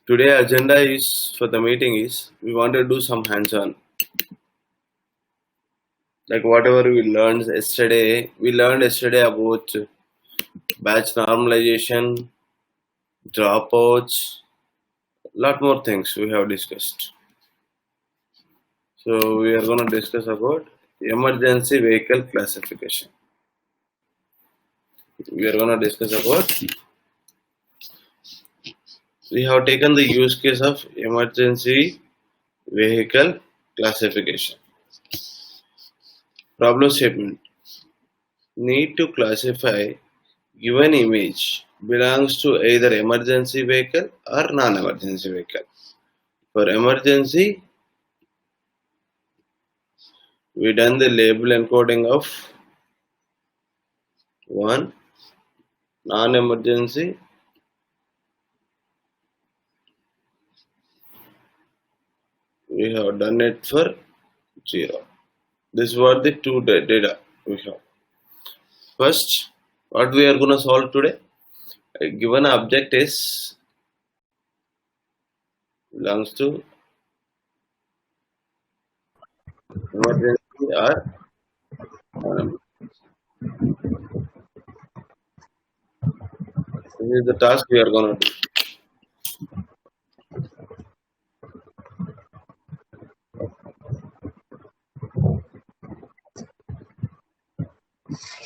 Today agenda is for the meeting is we want to do some hands-on. Like whatever we learned yesterday about batch normalization, dropouts, lot more things we have discussed. So we are going to discuss about emergency vehicle classification. We are going to discuss about. We have taken the use case of emergency vehicle classification. Problem statement. Need to classify given image belongs to either emergency vehicle or non-emergency vehicle. For emergency, we done the label encoding of 1, non-emergency we have done it for 0. This was the two data we have. First, what we are going to solve today? A given object is belongs to emergency or non-emergency. This is the task we are going to do.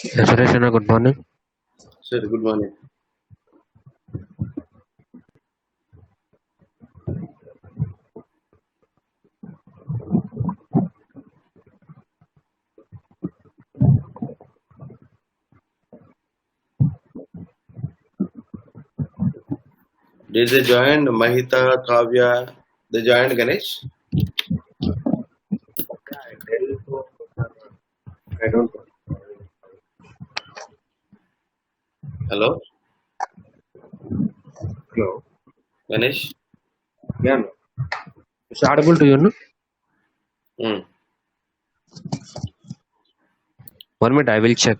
Yes, Suresh, good morning. Sir, good morning. Did they join Mahita, Kavya? They joined Ganesh? I don't know. Hello? Hello. Ganesh? Yeah, no. It's audible to you, no? 1 minute, I will check.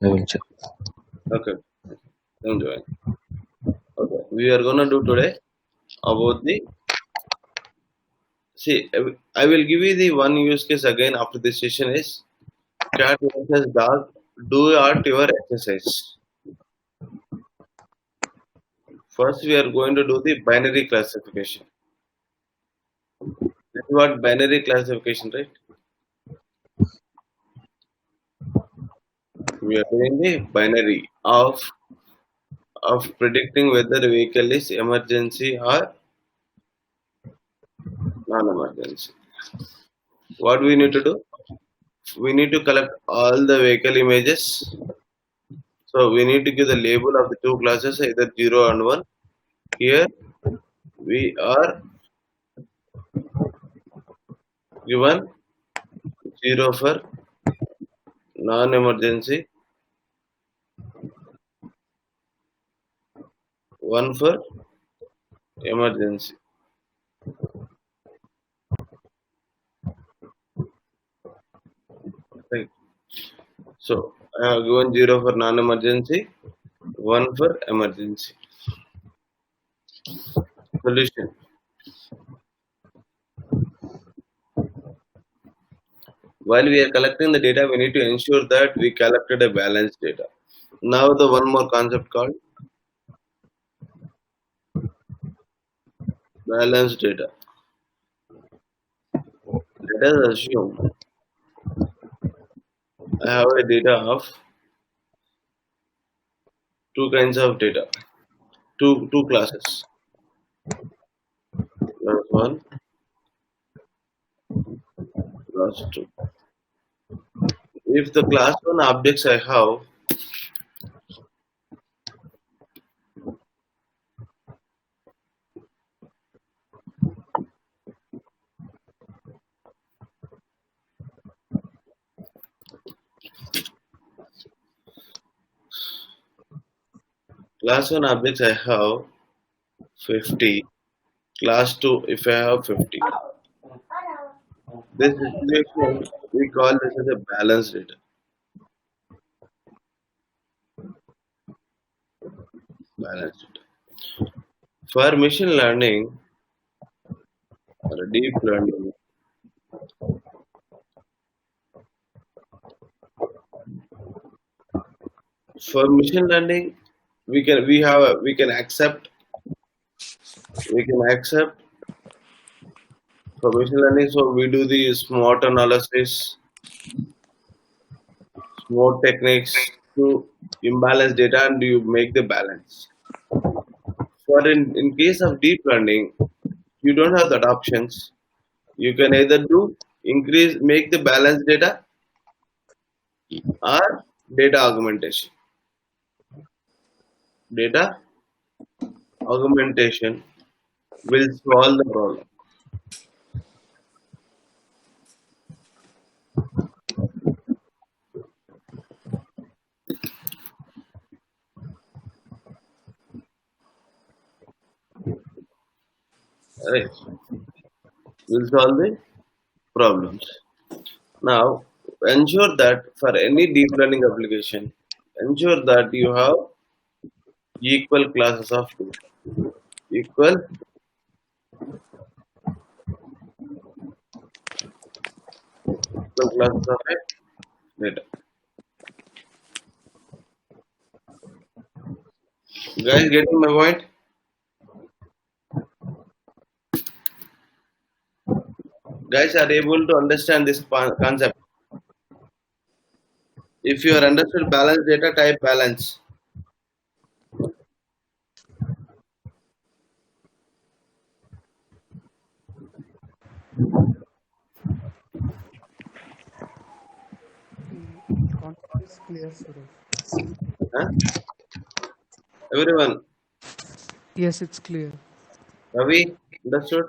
Okay. Don't join. Okay. We are gonna do today about the. See, I will give you the one use case again after this session is cat versus dog. Do out your exercise. First, we are going to do the binary classification. This is what binary classification, right? We are doing the binary of predicting whether a vehicle is emergency or non-emergency. What we need to do? We need to collect all the vehicle images. So we need to give the label of the two classes either 0 and 1. Here we are given 0 for non-emergency, 1 for emergency. Right. So I have given 0 for non-emergency, 1 for emergency. Solution. While we are collecting the data, we need to ensure that we collected a balanced data. Now the one more concept called balanced data. Let us assume I have a data of two kinds of data, two classes. Class 1, class 2. If the class 1 objects I have class 1 objects I have 50, class 2 if I have 50. This situation we call this as a balanced data. Balanced data. For machine learning or deep learning, for machine learning, we can accept for machine learning. So we do the smart analysis, smart techniques to imbalance data, and you make the balance. For in case of deep learning, you don't have that options. You can either do make the balanced data or data augmentation. Data augmentation will solve the problem. Right? Will solve the problems. Now, ensure that for any deep learning application, ensure that you have equal classes of data. Equal classes of data. Guys, getting my point? Guys are able to understand this concept. If you are understood balance data, type balance. Concept is clear, Suresh. Huh? Everyone, Yes, it's clear. Ravi, understood?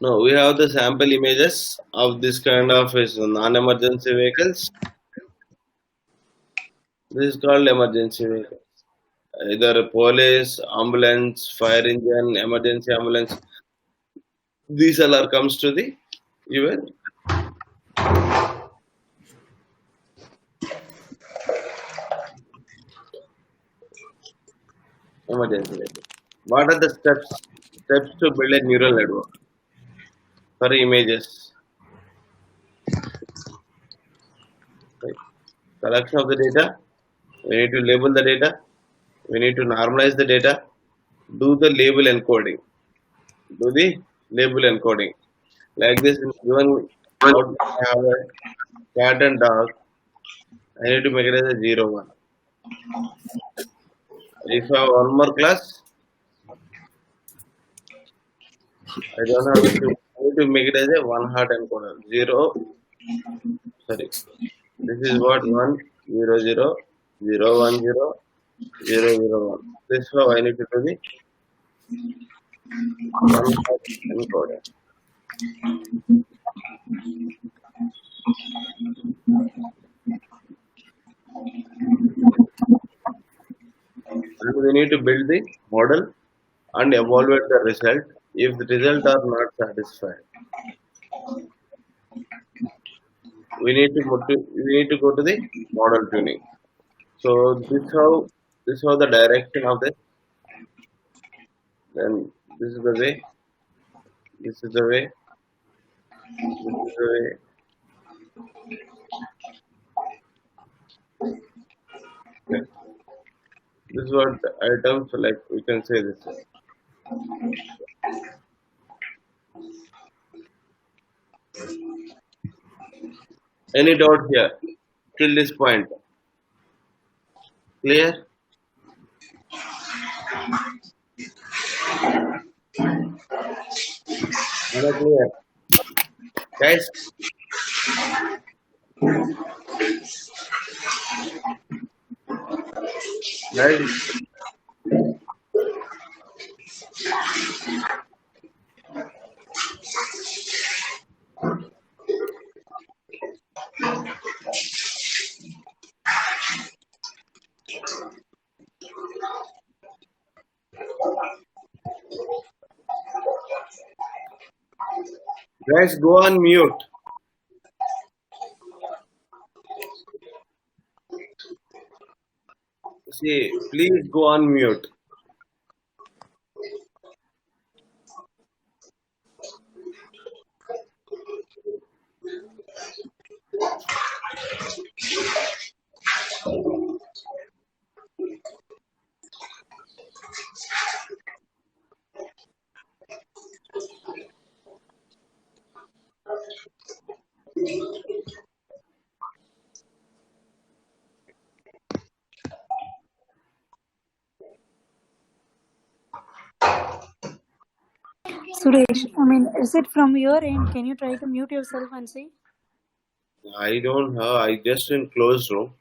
No, we have the sample images of this kind of non-emergency vehicles. This is called emergency vehicle. Either police, ambulance, fire engine, emergency ambulance. These all are comes to the event emergency vehicle. What are the steps? Steps to build a neural network for images. Right. Collection of the data. We need to label the data. We need to normalize the data. Do the label encoding. Do the label encoding. Like this, in given out I have a cat and dog. I need to make it as a 0, 1. If I have one more class, I don't have to. I need to make it as a one heart encoder. Zero. Sorry. This is what 1 0 0 0 1 0 0 0 1. This is how I need to do the one heart encoder. And we need to build the model and evaluate the result. If the result are not satisfied, we need to go to the model tuning. So this how the direction of this. Then this is the way. This is the way. This is the way. Okay. This is what items like we can say this. Any doubt here till this point? Clear? Not clear, guys. Guys, Guys, go on mute. See, please go on mute. Suresh, I mean, is it from your end? Can you try to mute yourself and see? I don't have. I just in closed room.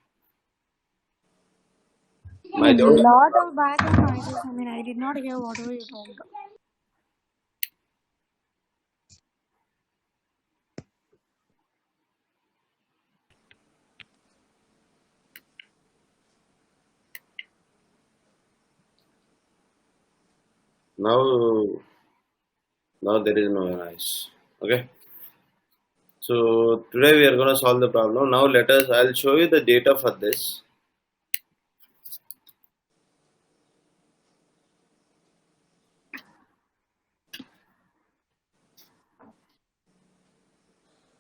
A lot of background noises. I mean, I did not hear whatever you told. Now there is no noise. Okay. So today we are going to solve the problem. Now I'll show you the data for this.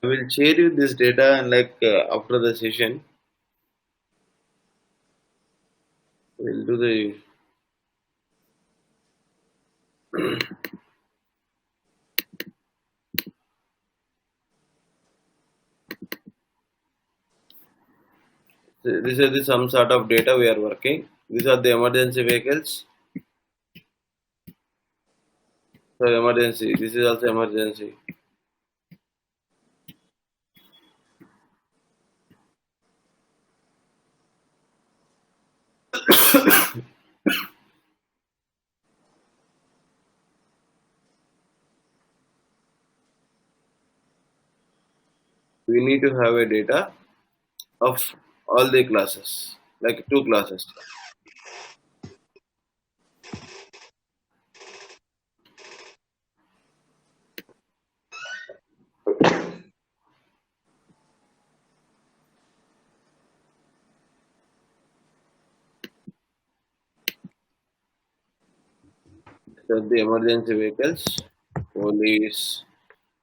I will share you this data and after the session, we'll do the this is some sort of data we are working. These are the emergency vehicles. So emergency. This is also emergency. We need to have a data of all the classes, like 2 classes. So the emergency vehicles, police,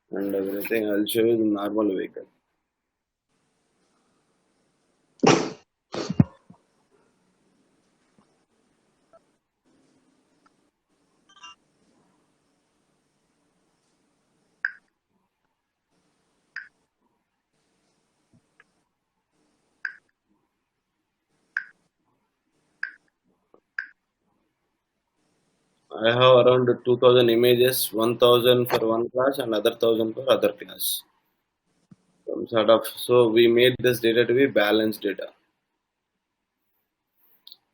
and everything. I'll show you the normal vehicle. I have around 2000 images, 1000 for one class and other 1000 for other class. Some sort of, so we made this data to be balanced data.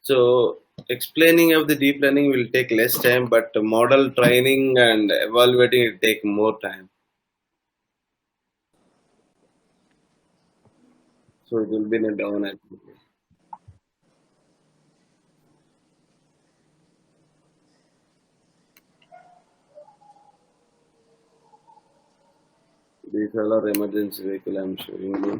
So explaining of the deep learning will take less time, but model training and evaluating it take more time. So it will be in a down activity. These are our emergency vehicle I'm showing you.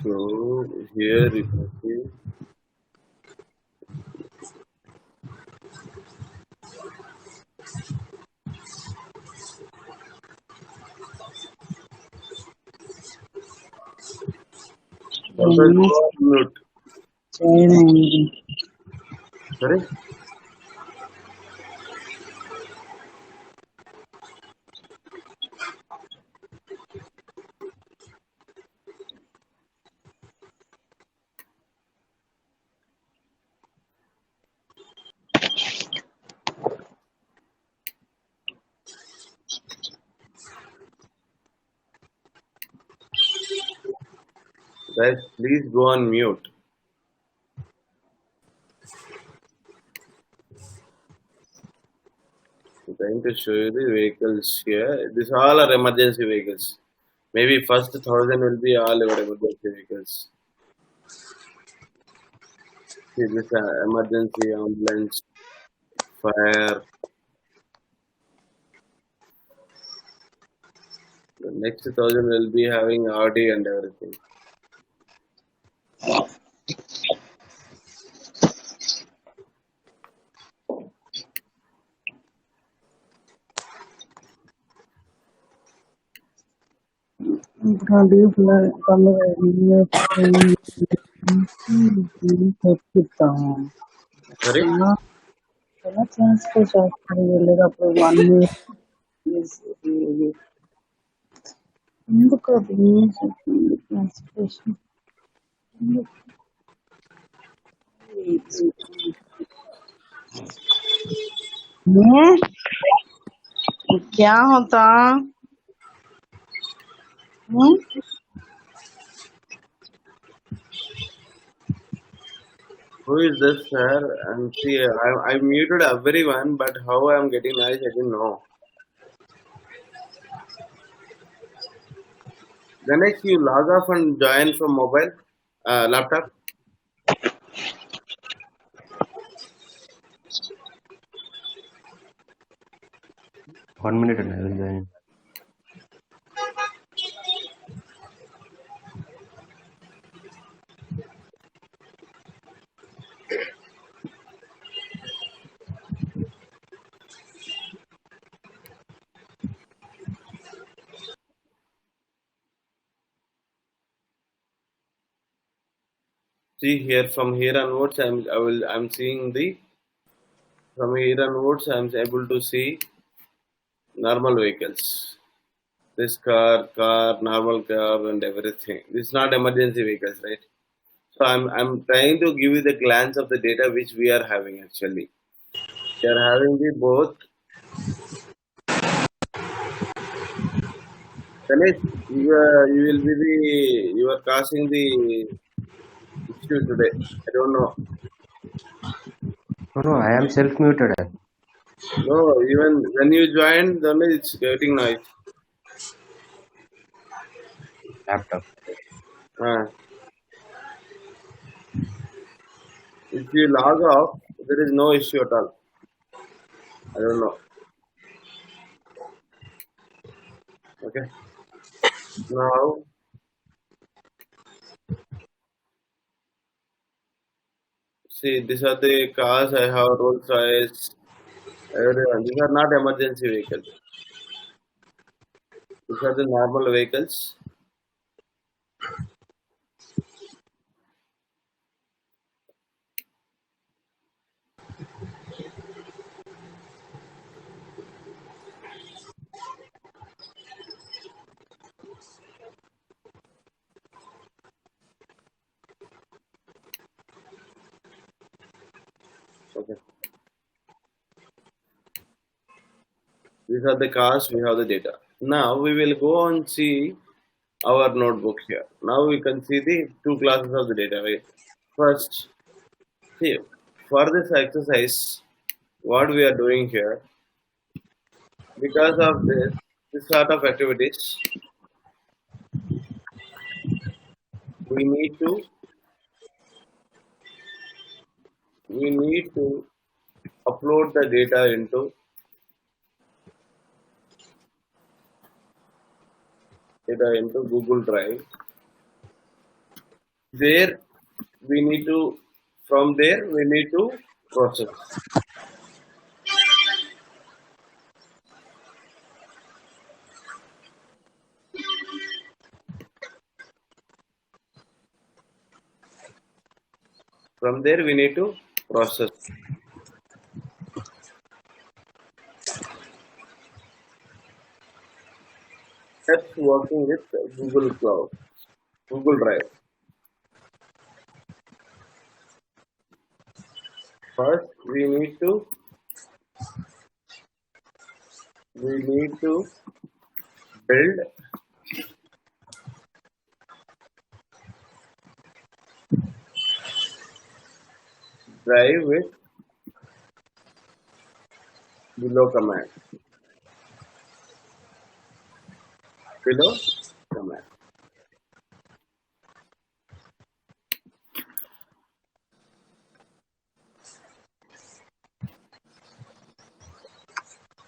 So here you can see mute. Sorry? Guys, please go on mute. I'm trying to show you the vehicles here. These all are emergency vehicles. Maybe first 1,000 will be all our emergency vehicles. See this emergency, ambulance, fire. The next 1,000 will be having Audi and everything. Sorry? ఎలా transfer చేస్తారు వెళ్ళేటప్పుడు 1 year ఎందుకు అది చెప్పింది ట్రాన్స్ఫర్షన్ क्या होता Who is this, sir? And see, I muted everyone, but how I am getting noise, I didn't know. The next, you log off and join from mobile, laptop. One minute and I will join. See here, from here onwards, I'm seeing the. From here onwards, I'm able to see normal vehicles. This car, normal car, and everything. This is not emergency vehicles, right? So I'm trying to give you the glance of the data which we are having actually. We are having the both. Ganesh, you will be you are causing the issue today. I don't know. No, I am self-muted. No, even when you join, then it's getting noise. Laptop. If you log off, there is no issue at all. I don't know. Okay. Now, see, these are the cars I have, Rolls Royce, everyone. These are not emergency vehicles. These are the normal vehicles. Okay. These are the cars, we have the data. Now we will go and see our notebook here. Now we can see the two classes of the data. Right? First, see, for this exercise, what we are doing here, because of this sort of activities, we need to upload the data into Google Drive. There we need to process. From there we need to process. That's working with Google Cloud, Google Drive. First, we need to build drive with below command. Below command.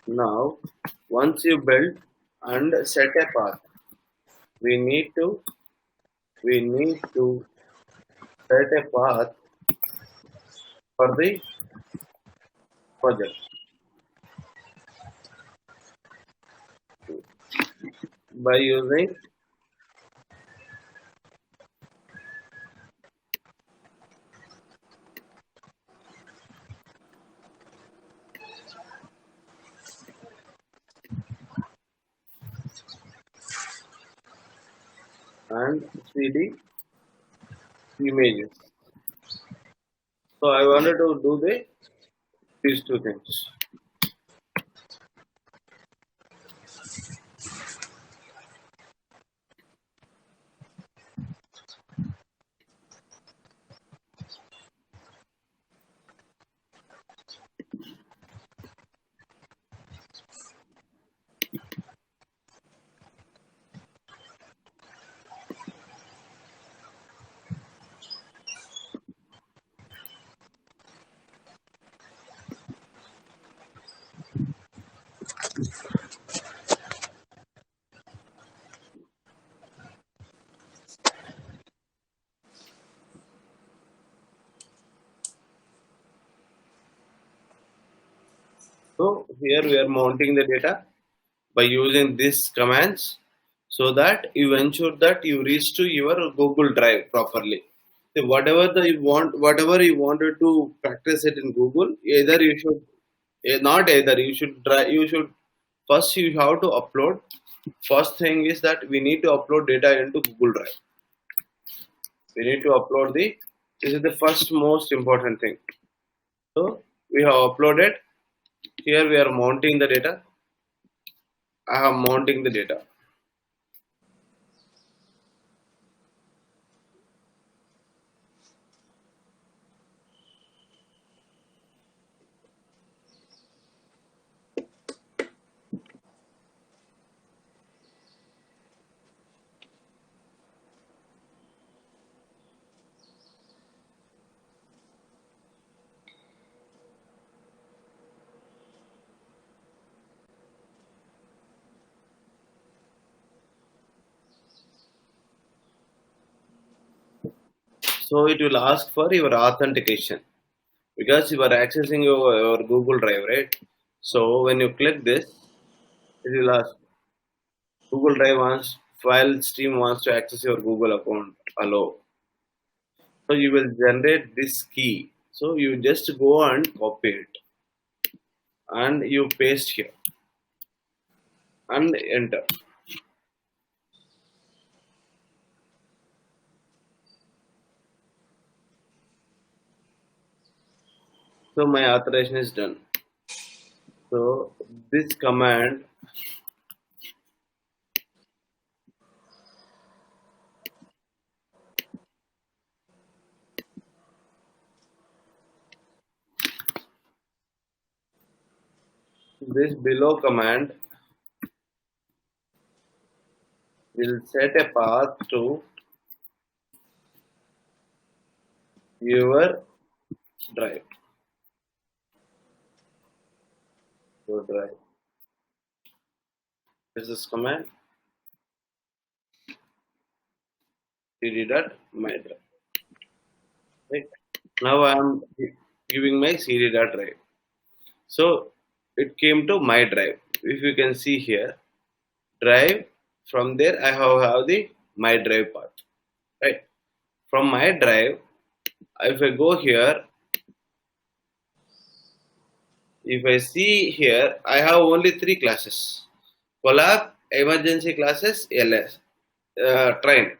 Now, once you build and set a path, we need to set a path for the project by using and cd images. So I wanted to do these two things. So here we are mounting the data by using these commands so that you ensure that you reach to your Google Drive properly. So whatever you wanted to practice it in Google, either you should not either you should first you have to upload. First thing is that we need to upload data into Google Drive. We need to upload this is the first most important thing. So we have uploaded. Here we are mounting the data. I am mounting the data. So it will ask for your authentication because you are accessing your Google Drive, right? So when you click this, it will ask Google Drive wants file stream wants to access your Google account. Allow. So you will generate this key. So you just go and copy it and you paste here and enter. So my authorization is done. So this command this below command will set a path to your drive. Your drive. This is command cd.my drive. Right. Now I am giving my cd.drive. So it came to my drive. If you can see here, drive. From there I have the my drive path. Right. From my drive, if I go here, if I see here, I have only three classes: collab, emergency classes, ls, train.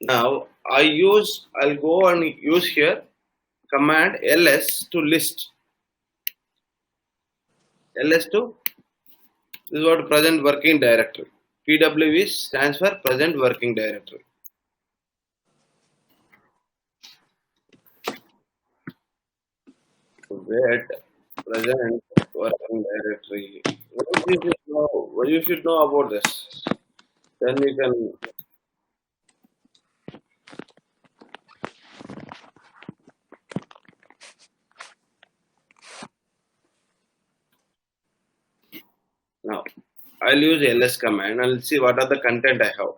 Now I'll go and use here command ls to list. ls to this is what present working directory. PWV stands for present working directory. Wait, present working directory. What you should know about this. Then you can now. I'll use ls command and I'll see what are the content I have.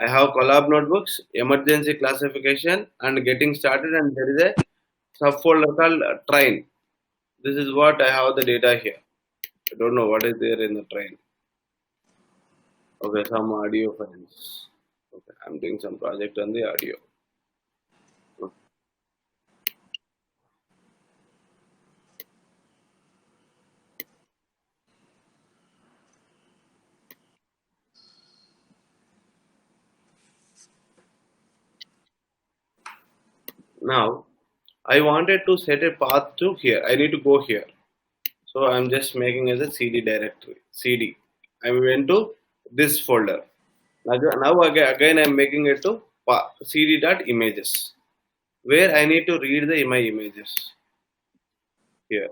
I have collab notebooks, emergency classification, and getting started, and there is a subfolder called train. This is what I have the data here. I don't know what is there in the train. Okay, some audio files. Okay, I'm doing some project on the audio. Now, I wanted to set a path to here. I need to go here. So I'm just making as a CD directory. CD. I went to this folder. Now again I'm making it to cd.images, where I need to read my images here.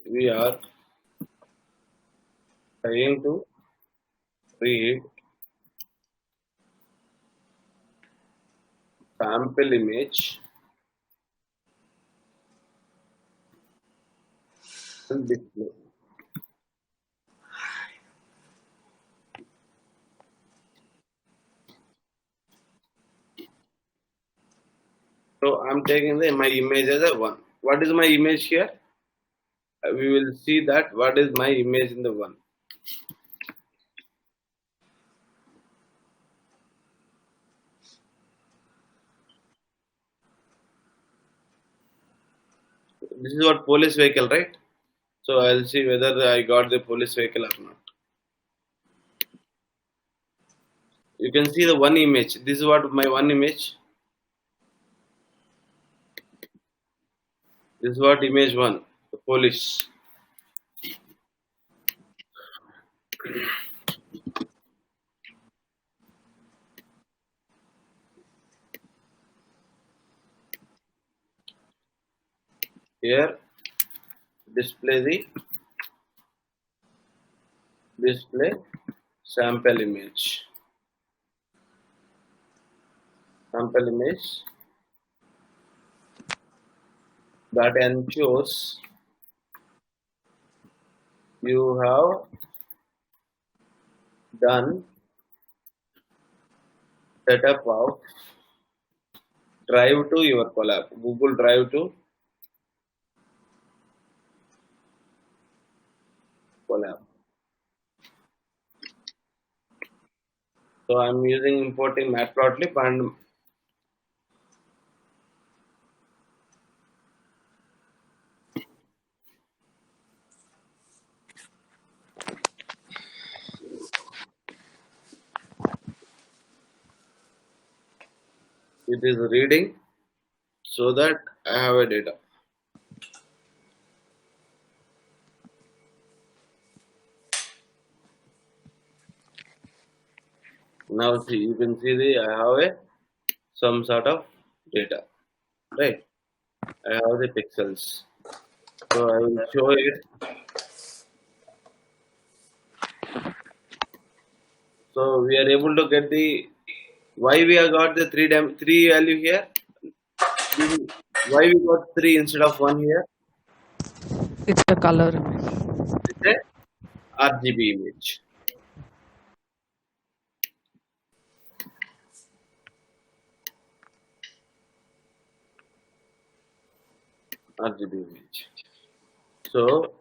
We are trying to read sample image and display. So I'm taking my image as a 1. What is my image here? We will see that what is my image in the 1. This is what police vehicle, right? So I'll see whether I got the police vehicle or not. You can see the one image. This is what my one image. This is what image 1, the police. Here, display sample image. Sample image that ensures you have done setup of drive to your collab, Google Drive to collab. So I'm using importing matplotlib and it is reading so that I have a data. Now see, you can see I have some sort of data, right? I have the pixels. So I will show it. So we are able to get why we have got the three value here. Why we got 3 instead of 1 here? It's the color image. It's a RGB image. RGB image. So,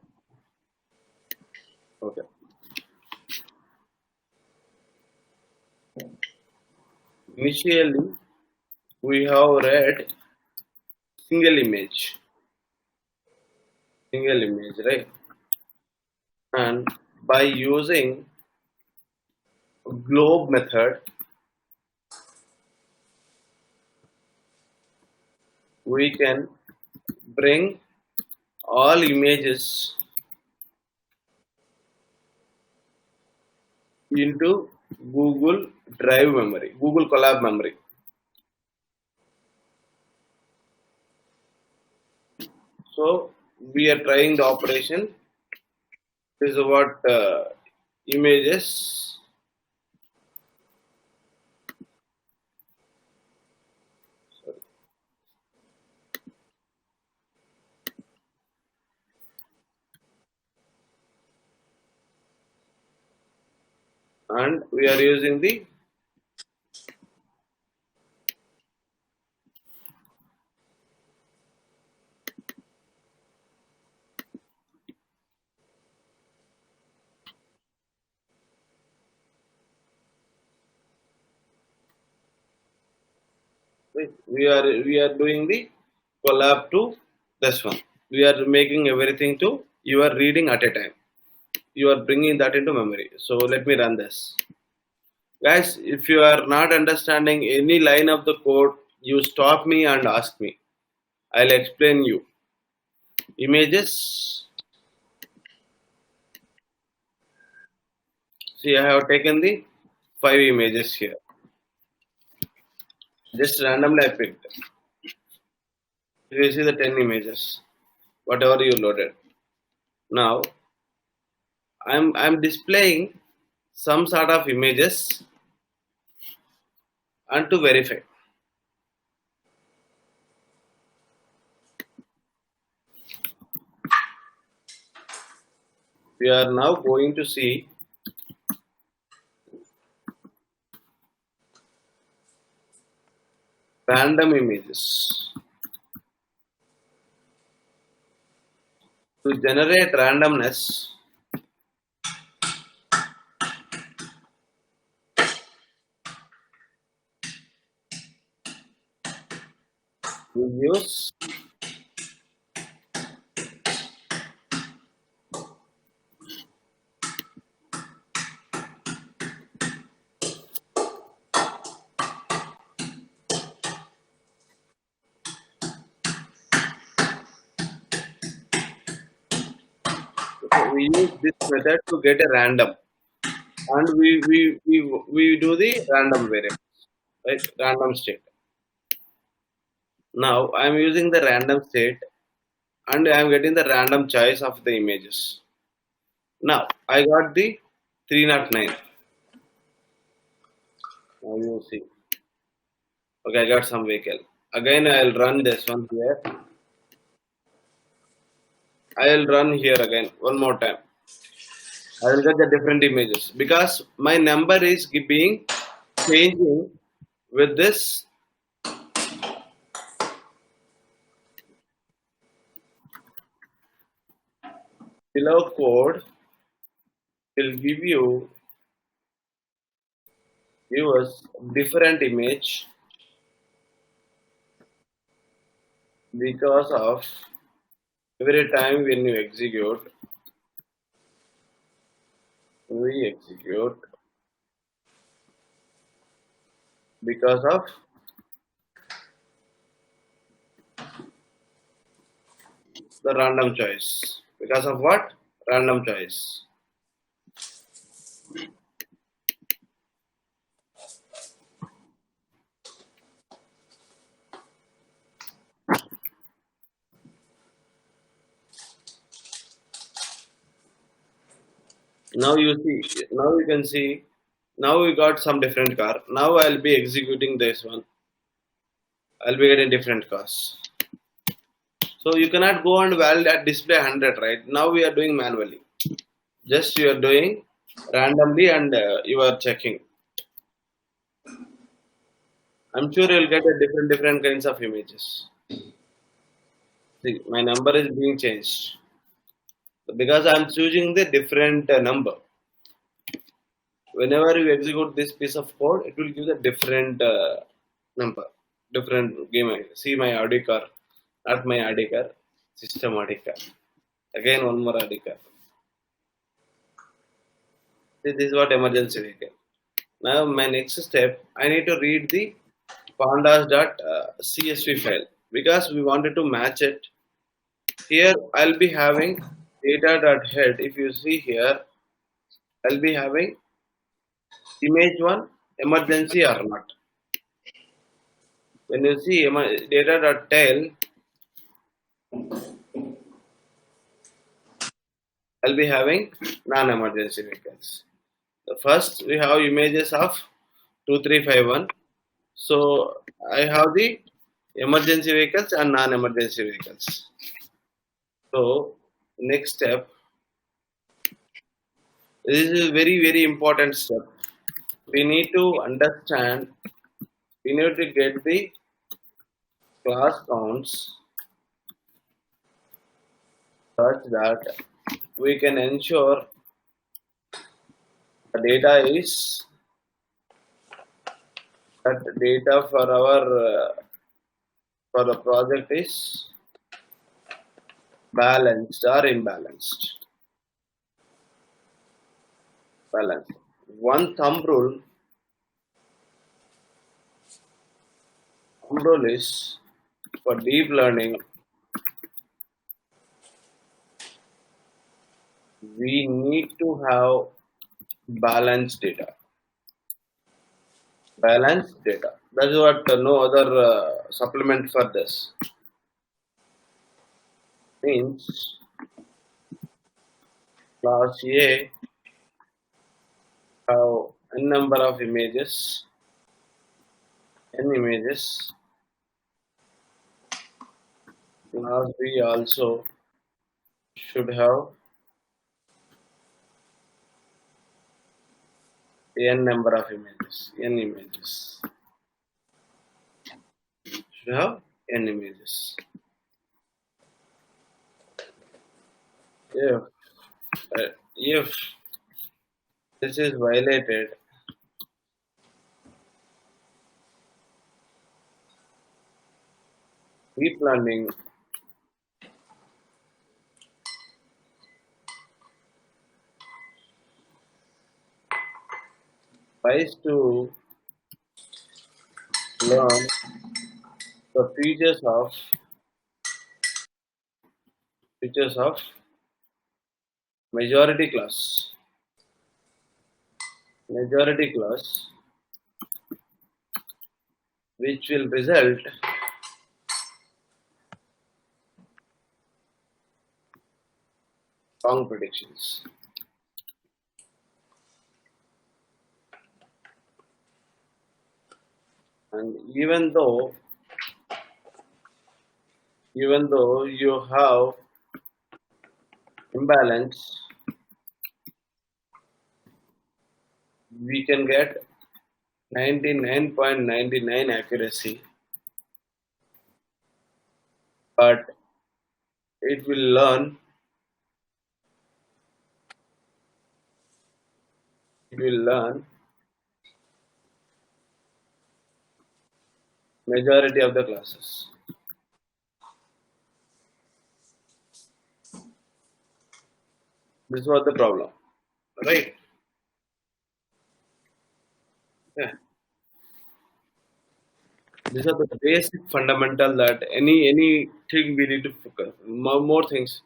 okay. Initially, we have read single image, right? And by using globe method, we can bring all images into Google Drive memory, Google Colab memory. So we are trying the operation. This is what images. And we are using the we are doing the collab to this one. We are making everything to you are reading at a time. You are bringing that into memory. So let me run this. Guys, if you are not understanding any line of the code, you stop me and ask me. I'll explain you. Images. See, I have taken the 5 images here. Just randomly I picked. You see the 10 images, whatever you loaded. Now, I'm displaying some sort of images and to verify. We are now going to see random images. To generate randomness, we use this method to get a random, and we do the random variable, right? Random state. Now I am using the random state, and I am getting the random choice of the images. Now I got the 309. Now you see. Okay, I got some vehicle. Again, I'll run this one here. I'll run here again one more time. I will get the different images because my number is being changing with this below code will give us different image because of every time when you execute, we execute because of the random choice. Because of what? Random choice. Now you see, now you can see, now we got some different car. Now I'll be executing this one. I'll be getting different cars. So you cannot go and validate display 100, right? Now we are doing manually. Just you are doing randomly and you are checking. I'm sure you'll get a different kinds of images. See, my number is being changed because I'm choosing the different number. Whenever you execute this piece of code, it will give the different number, different game. See my ID car, not my ID car, system ID car. Again, one more ID car. This is what emergency vehicle. Now, my next step, I need to read the pandas.csv file because we wanted to match it. Here, I'll be having data.head. If you see here, I'll be having image 1, emergency or not. When you see data.tail, I'll be having non-emergency vehicles. The first we have images of 2351. So I have the emergency vehicles and non-emergency vehicles. So next step, this is a very important step. We need to understand, we need to get the class counts such that we can ensure the data is that data for our for the project is balanced or imbalanced. Balanced. One thumb rule is for deep learning. We need to have balanced data. Balanced data. That is what no other supplement for this means. Class A have n number of images, n images. Class B also should have n number of images, n images. Should have n images. If this is violated, deep learning tries to learn the features of majority class. Majority class, which will result wrong predictions. And even though you have imbalance, we can get 99.99 accuracy, but it will learn majority of the classes. This was the problem, right? Yeah. These are the basic fundamental that anything we need to focus. More things,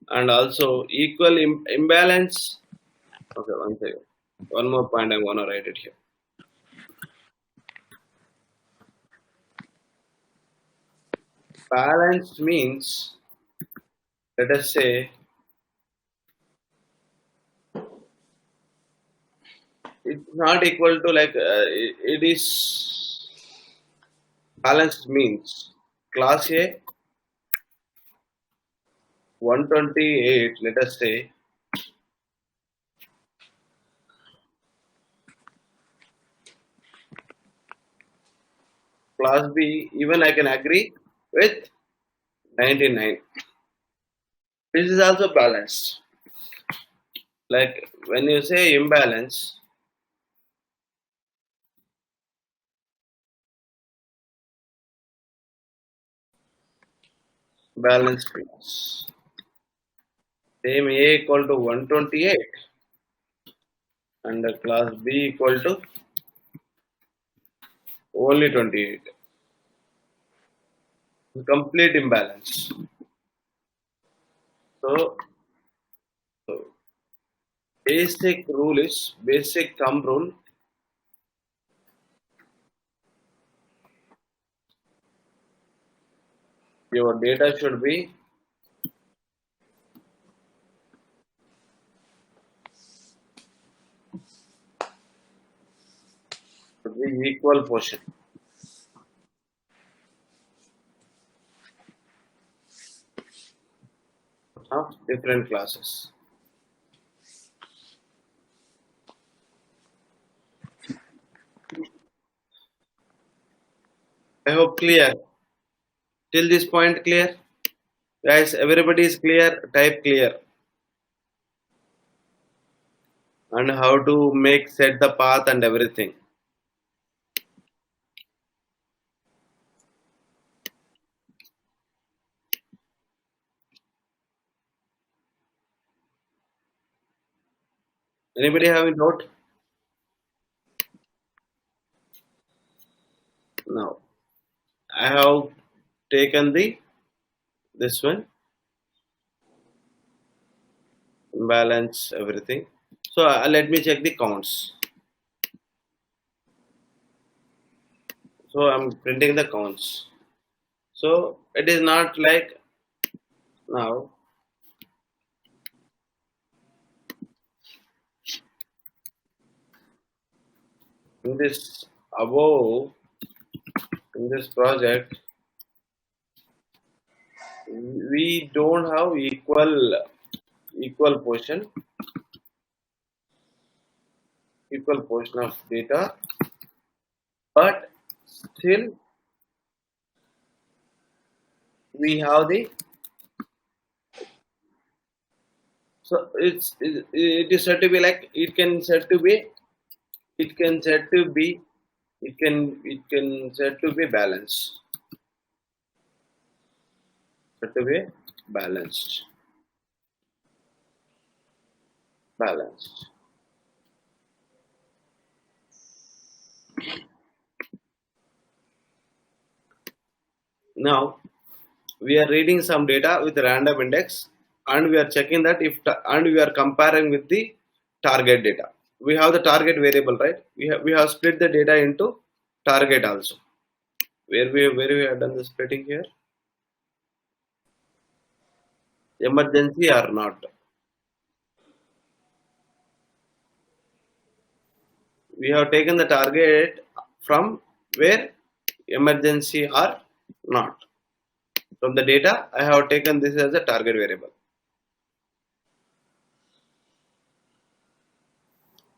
and also equal imbalance. Okay, one second. One more point I wanna write it here. Balanced means, let us say, it's not equal to like it is balanced means class A 128, let us say, class B, even I can agree with 99. This is also balanced. Like when you say imbalance, balanced class. Same A equal to 128 and the class B equal to only 28. Complete imbalance. So basic thumb rule. Your data should be equal portion of different classes. I hope clear. Till this point clear? Guys, everybody is clear? Type clear. And how to set the path and everything. Anybody have a doubt? Now, I have taken this one, balance everything. So let me check the counts. So I'm printing the counts. So it is not like now. In this above, in this project, we don't have equal portion of data, but still we have it is said to be like it can said to be balanced. Said to be balanced. Now we are reading some data with random index, and we are checking that and we are comparing with the target data. We have the target variable, right? We have split the data into target also. Where we have done the splitting here? Emergency or not? We have taken the target from where emergency or not. From the data, I have taken this as a target variable,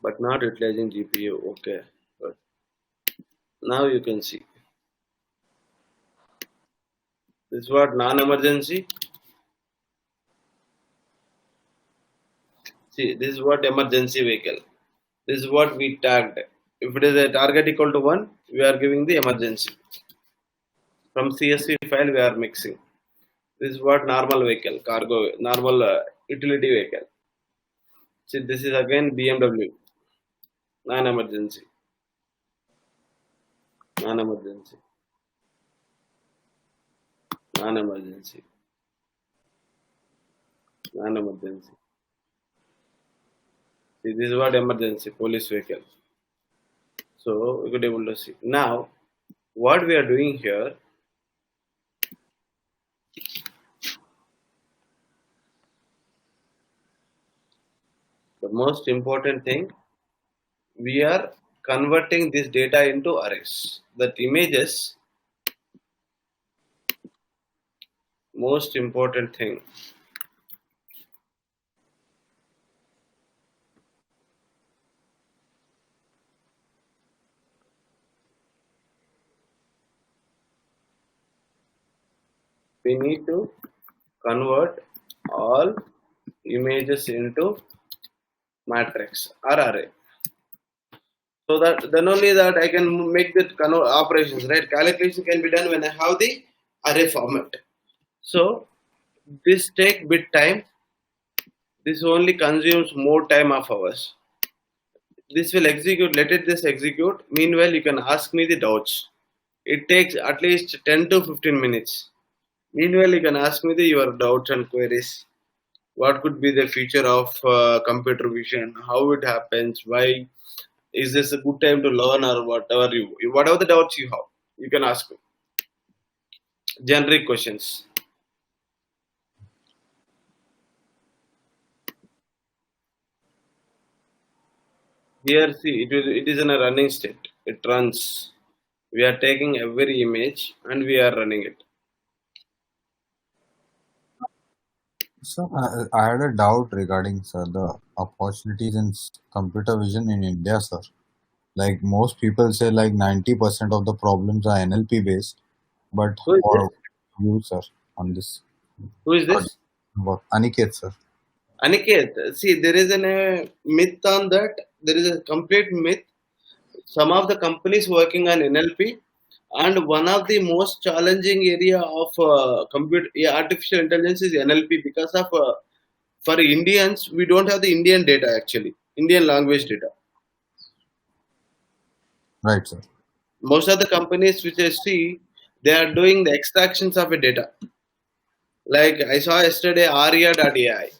but not utilizing GPU. Okay, good. Now you can see this is what non-emergency. See, this is what emergency vehicle. This is what we tagged. If it is a target equal to 1, we are giving the emergency. From CSV file, we are mixing. This is what normal vehicle, cargo, normal utility vehicle. See, this is again BMW, non-emergency. Non-emergency. Non-emergency. Non-emergency. See, this is what emergency, police vehicle. So we could able to see. Now, what we are doing here, the most important thing, we are converting this data into arrays. That images, most important thing. We need to convert all images into matrix or array. So that then only that I can make the operations, right? Calculation can be done when I have the array format. So this take bit time. This only consumes more time of ours. This will execute. Let it this execute. Meanwhile, you can ask me the doubts. It takes at least 10 to 15 minutes. Meanwhile, you can ask me your doubts and queries. What could be the future of computer vision? How it happens? Why? Is this a good time to learn or whatever whatever the doubts you have, you can ask me. Generic questions. Here, see, it is in a running state. it runs. We are taking every image and we are running it. So I had a doubt regarding, sir, the opportunities in computer vision in India, sir. Like most people say, like 90% of the problems are NLP based, but Who is this? for you, sir, on this, Who is what this? about Aniket, sir? Aniket, see, there is a myth on that. There is a complete myth. Some of the companies working on NLP, and one of the most challenging area of artificial intelligence is NLP because of for Indians we don't have the Indian data actually, Indian language data. Right, sir. Most of the companies which I see, they are doing the extractions of a data. Like I saw yesterday, Arya.ai.